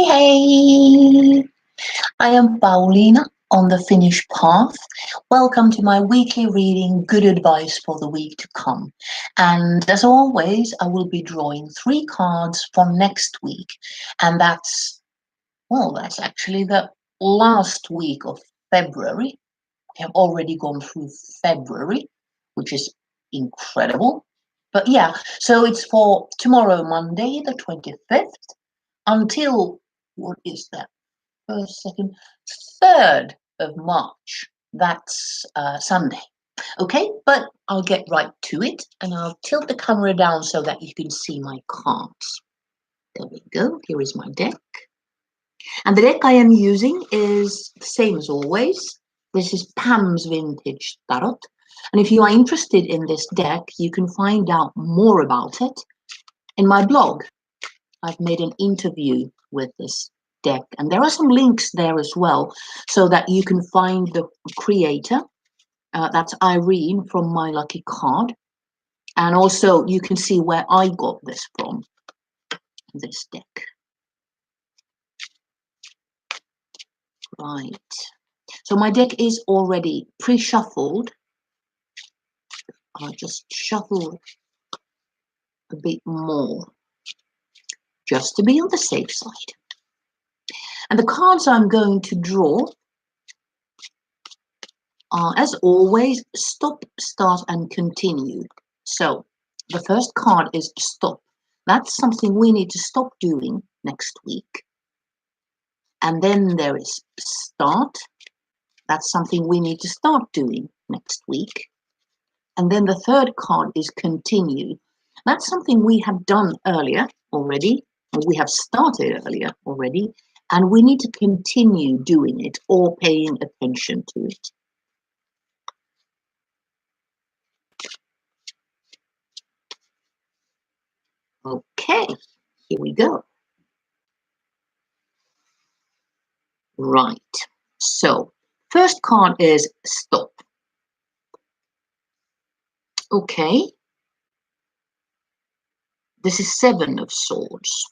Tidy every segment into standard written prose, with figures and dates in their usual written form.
Hey, I am Paulina on the Finnish Path. Welcome to my weekly reading, good advice for the week to come. And as always, I will be drawing 3 cards for next week. And that's actually the last week of February. We have already gone through February, which is incredible. But yeah, so it's for tomorrow, Monday, the 25th, until what is that? First, second, 3rd of March. That's Sunday. Okay, but I'll get right to it and I'll tilt the camera down so that you can see my cards. There we go. Here is my deck. And the deck I am using is the same as always. This is Pam's Vintage Tarot. And if you are interested in this deck, you can find out more about it in my blog. I've made an interview with this deck, and there are some links there as well so that you can find the creator. That's Irene from My Lucky Card. And also you can see where I got this from, this deck. Right. So my deck is already pre-shuffled. I'll just shuffle a bit more just to be on the safe side. And the cards I'm going to draw are, as always, stop, start, and continue. So the first card is stop. That's something we need to stop doing next week. And then there is start. That's something we need to start doing next week. And then the third card is continue. That's something we have done earlier already, or we have started earlier already, and we need to continue doing it or paying attention to it. Okay, here we go. Right, so first card is stop. Okay, this is 7 of Swords.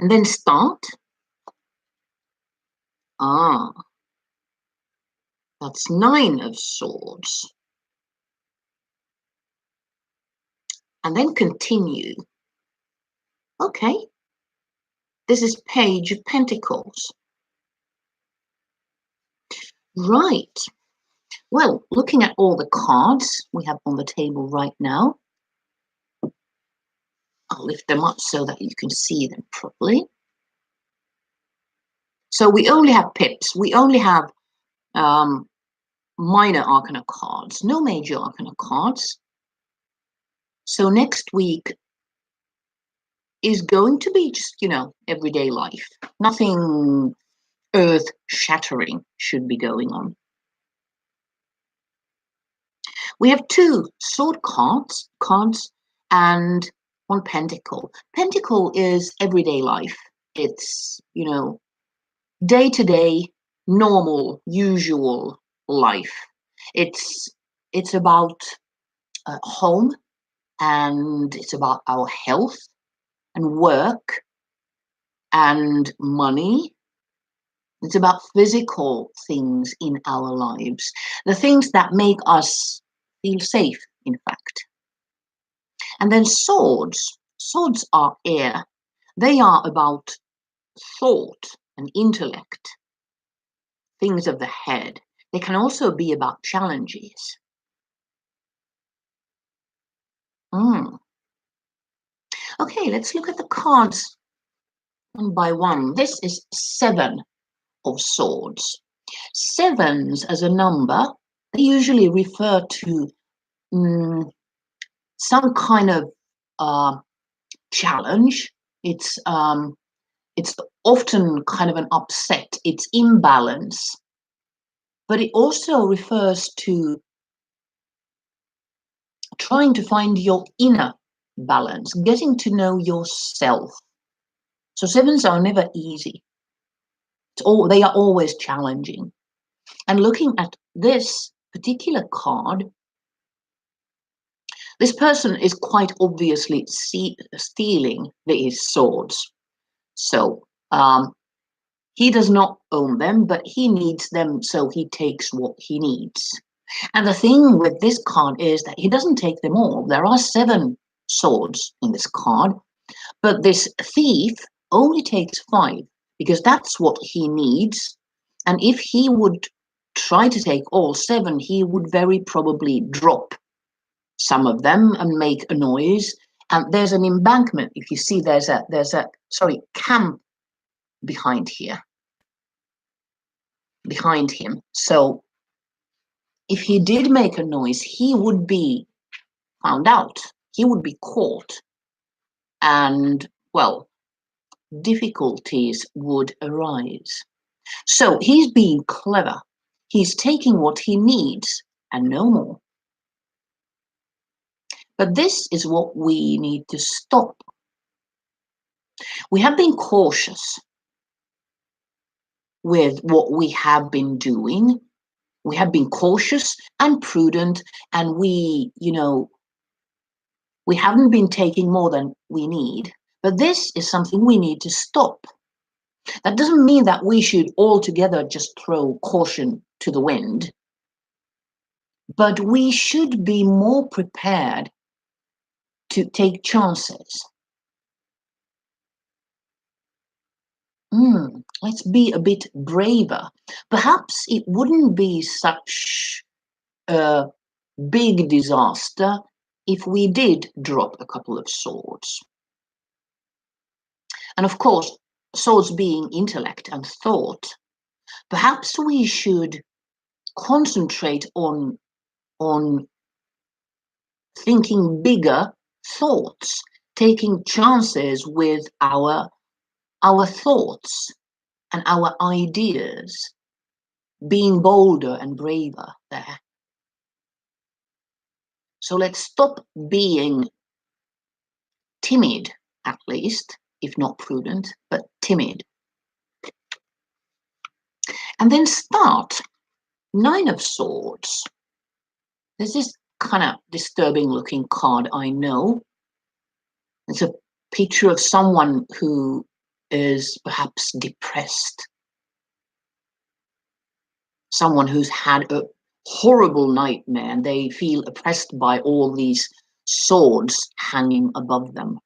And then start. That's 9 of Swords. And then continue. Okay, this is Page of Pentacles. Right. Well, looking at all the cards we have on the table right now, I'll lift them up so that you can see them properly. So we only have pips. We only have minor arcana cards, no major arcana cards. So next week is going to be just, everyday life. Nothing earth-shattering should be going on. We have 2 sword cards, and 1 pentacle. Pentacle is everyday life. It's, day-to-day, normal, usual life. It's about home, and it's about our health and work and money. It's about physical things in our lives, the things that make us feel safe, in fact. And then swords. Swords are air. They are about thought and intellect, things of the head. They can also be about challenges. Okay, let's look at the cards one by one. This is 7 of Swords. 7s as a number, they usually refer to some kind of challenge. It's often kind of an upset. It's imbalance. But it also refers to trying to find your inner balance, getting to know yourself. So 7s are never easy. They are always challenging. And looking at this particular card, this person is quite obviously stealing these swords. So he does not own them, but he needs them, so he takes what he needs. And the thing with this card is that he doesn't take them all. There are 7 swords in this card, but this thief only takes 5 because that's what he needs. And if he would try to take all 7, he would very probably drop some of them and make a noise. And there's an embankment. If you see, there's a camp behind him. So if he did make a noise, he would be found out. He would be caught. And, well, difficulties would arise. So he's being clever. He's taking what he needs and no more. But this is what we need to stop. We have been cautious with what we have been doing. We have been cautious and prudent, and we haven't been taking more than we need. But this is something we need to stop. That doesn't mean that we should altogether just throw caution to the wind, but we should be more prepared to take chances. Let's be a bit braver. Perhaps it wouldn't be such a big disaster if we did drop a couple of swords. And of course, swords being intellect and thought, perhaps we should concentrate on thinking bigger thoughts, taking chances with our thoughts and our ideas, being bolder and braver there. So let's stop being timid, at least, if not prudent, but timid. And then start 9 of Swords. This is kind of disturbing looking card, I know. It's a picture of someone who is perhaps depressed. Someone who's had a horrible nightmare and they feel oppressed by all these swords hanging above them.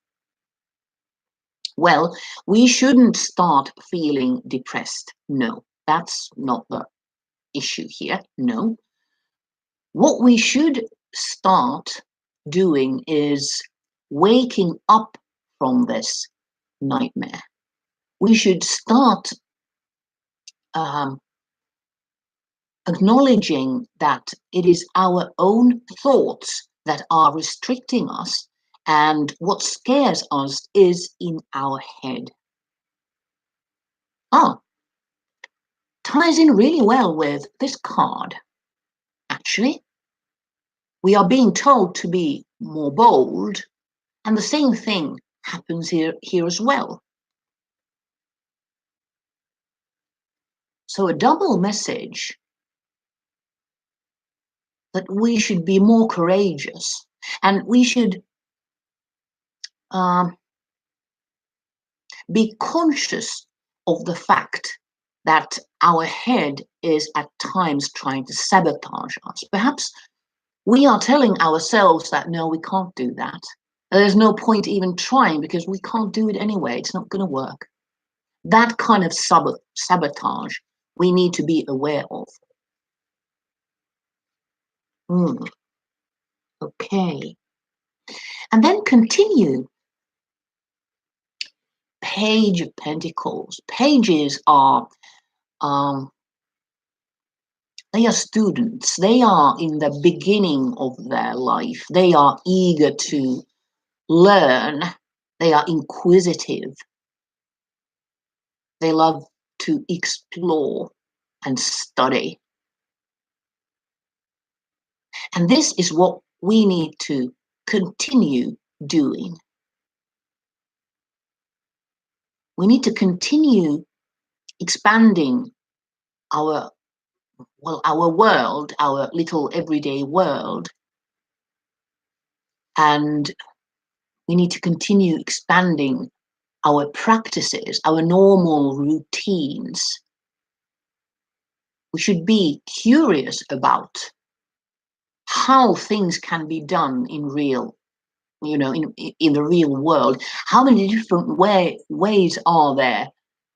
Well, we shouldn't start feeling depressed. No, that's not the issue here. No. What we should start doing is waking up from this nightmare. We should start acknowledging that it is our own thoughts that are restricting us, and what scares us is in our head. Ties in really well with this card. Actually, we are being told to be more bold, and the same thing happens here as well. So a double message that we should be more courageous, and we should be conscious of the fact that our head is at times trying to sabotage us. Perhaps we are telling ourselves that, no, we can't do that. There's no point even trying because we can't do it anyway. It's not going to work. That kind of sabotage we need to be aware of. Okay. And then continue. Page of Pentacles. Pages are they are students. They are in the beginning of their life. They are eager to learn. They are inquisitive. They love to explore and study. And this is what we need to continue doing. We need to continue expanding our world, our little everyday world. And we need to continue expanding our practices, our normal routines. We should be curious about how things can be done in real, in the real world. How many different ways are there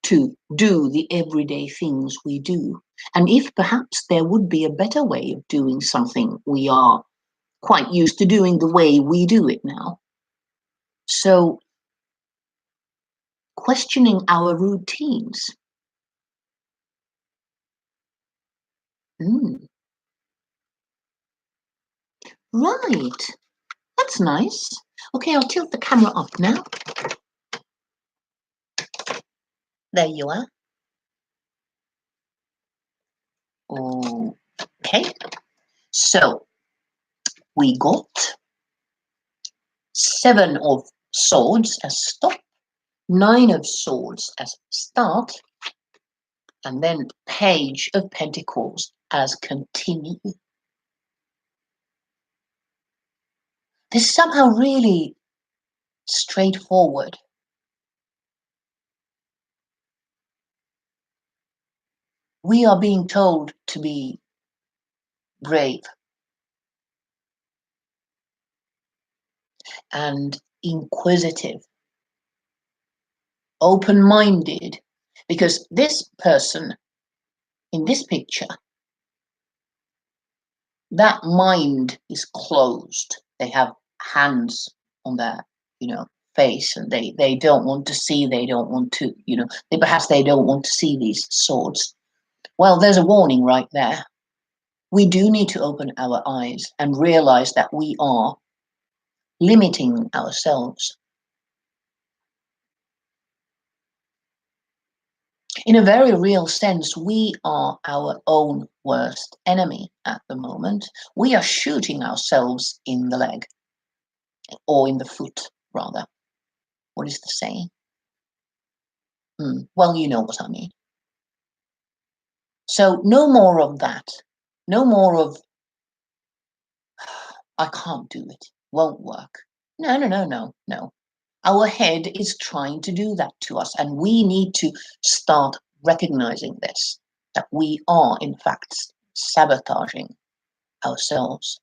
to do the everyday things we do? And if perhaps there would be a better way of doing something we are quite used to doing the way we do it now. So questioning our routines. Right, that's nice. Okay, I'll tilt the camera up now. There you are. Okay, so we got 7 of swords as stop, 9 of swords as start, and then page of pentacles as continue. This is somehow really straightforward. We are being told to be brave and inquisitive, open-minded, because this person in this picture, that mind is closed. They have hands on their, face, and they don't want to see, they don't want to, perhaps they don't want to see these swords. Well, there's a warning right there. We do need to open our eyes and realize that we are limiting ourselves. In a very real sense, we are our own worst enemy at the moment. We are shooting ourselves in the leg, or in the foot, rather. What is the saying? Well, you know what I mean. So no more of that. No more of, I can't do it, won't work. No. Our head is trying to do that to us, and we need to start recognizing this, that we are, in fact, sabotaging ourselves.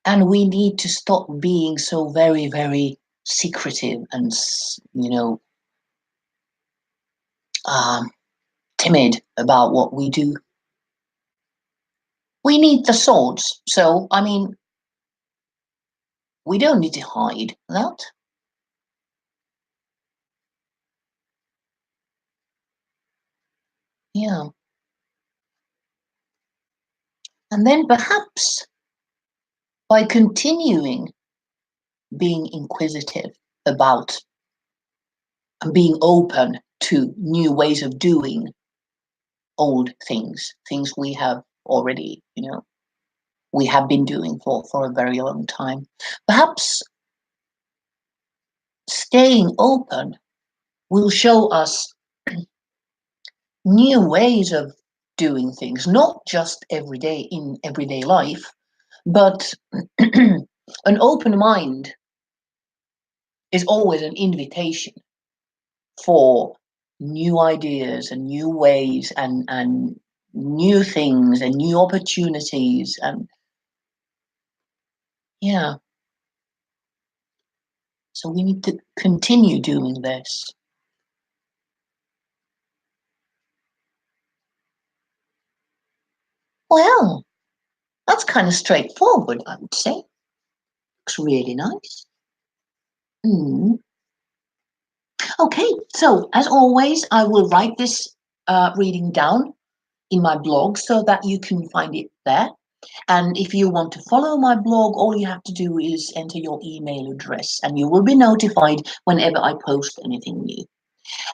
And we need to stop being so very, very secretive and, timid about what we do. We need the swords, so, we don't need to hide that. Yeah. And then perhaps by continuing being inquisitive about and being open to new ways of doing old things we have already, we have been doing for a very long time. Perhaps staying open will show us new ways of doing things, not just in everyday life, but an open mind is always an invitation for new ideas and new ways and new things and new opportunities, and yeah. So we need to continue doing this. Well, that's kind of straightforward, I would say. Looks really nice. Okay, so as always, I will write this reading down in my blog so that you can find it there. And if you want to follow my blog, all you have to do is enter your email address and you will be notified whenever I post anything new.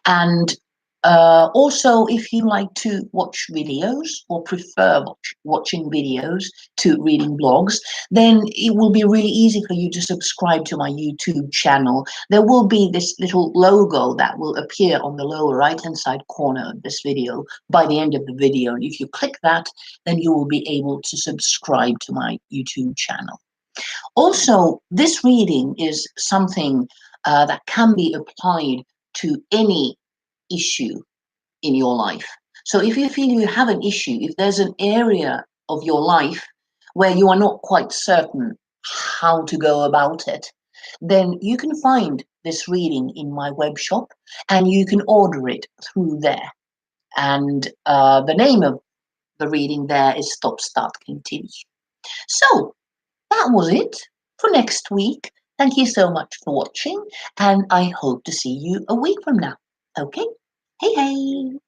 And also, if you like to watch videos or prefer watching videos to reading blogs, then it will be really easy for you to subscribe to my YouTube channel. There will be this little logo that will appear on the lower right-hand side corner of this video by the end of the video. And if you click that, then you will be able to subscribe to my YouTube channel. Also, this reading is something that can be applied to any issue in your life. So if you feel you have an issue, if there's an area of your life where you are not quite certain how to go about it, then you can find this reading in my web shop and you can order it through there. And the name of the reading there is Stop, Start, Continue. So that was it for next week. Thank you so much for watching, and I hope to see you a week from now. Okay? Hey, hey!